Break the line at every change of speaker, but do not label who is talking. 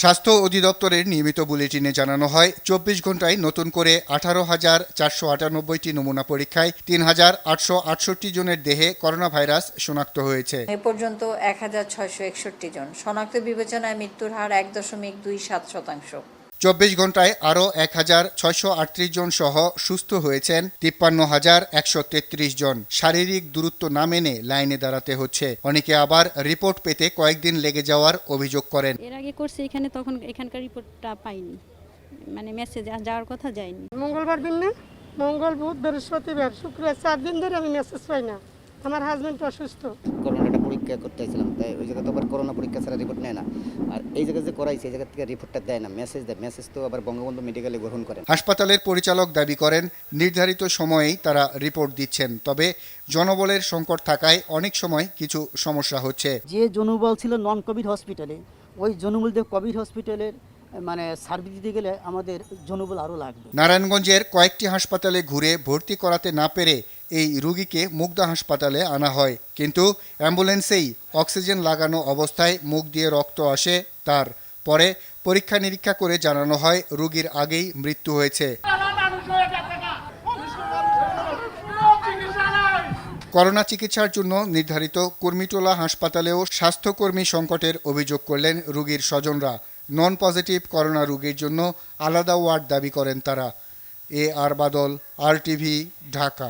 স্বাস্থ্য অধিদপ্তরের নিয়মিত বুলেটিনে জানানো হয় ২৪ ঘন্টায় নতুন করে ১৮,৪৯৮টি নমুনা পরীক্ষায় ৩,৮৬৮ জনের দেহে করোনা ভাইরাস শনাক্ত হয়েছে।
এ পর্যন্ত ১,৬৬১ জন শনাক্ত বিবেচনায় মৃত্যুর হার ১.27%।
২৪ ঘন্টায় আরও ১,৬৩৮ জন সহ সুস্থ হয়েছেন ৫৩,১৩৩ জন। শারীরিক দূরত্ব না মেনে লাইনে দাঁড়াতে হচ্ছে। অনেকে আবার রিপোর্ট পেতে কয়েকদিন লেগে যাওয়ার অভিযোগ করেন।
এর আগে করছে এখানে, তখন এখানকার রিপোর্টটা পাইনি, মানে মেসেজ যাওয়ার কথা যায়নি।
মঙ্গলবার দিন না, মঙ্গল বুধ বৃহস্পতিবার শুক্রবার 4 দিন ধরে আমি মেসেজ পাই না। আমার হাজবেন্ড অসুস্থ।
করোনাটা পরীক্ষা করতে আসছিলাম, তাই ওই জায়গা তো আবার করোনা পরীক্ষা ছাড়া রিপোর্ট নেয় না। আর এই জায়গায় যে করাইছে এই জায়গা থেকে রিপোর্টটা দেয় না, মেসেজ দেয়। মেসেজ তো আবার বঙ্গবন্ধু মেডিকেলে গ্রহণ করেন।
হাসপাতালের পরিচালক দাবি করেন নির্ধারিত সময়েই তারা রিপোর্ট দিচ্ছেন, তবে জনবলের সংকট থাকায় অনেক সময় কিছু সমস্যা হচ্ছে।
যে জনবল ছিল নন কোভিড হসপিটালে, ওই জনবল দিয়ে কোভিড হসপিটালের সার্ভিস দিতে গেলে আমাদের জনবল আরও লাগবে।
নারায়ণগঞ্জের কয়েকটি হাসপাতালে ঘুরে ভর্তি করাতে না পেরে এই রোগীকে মুগদা হাসপাতালে আনা হয়, কিন্তু অ্যাম্বুলেন্সেই অক্সিজেন লাগানো অবস্থায় মুখ দিয়ে রক্ত আসে তার। পরে পরীক্ষা নিরীক্ষা করে জানানো হয় রোগীর আগেই মৃত্যু হয়েছে। করোনা চিকিৎসার জন্য নির্ধারিত কুর্মিটোলা হাসপাতালেও স্বাস্থ্যকর্মী সংকটের অভিযোগ করলেন রোগীর স্বজনরা। নন পজিটিভ করোনা রোগীর জন্য আলাদা ওয়ার্ড দাবি করেন তারা। আর বাদল, RTV, ঢাকা।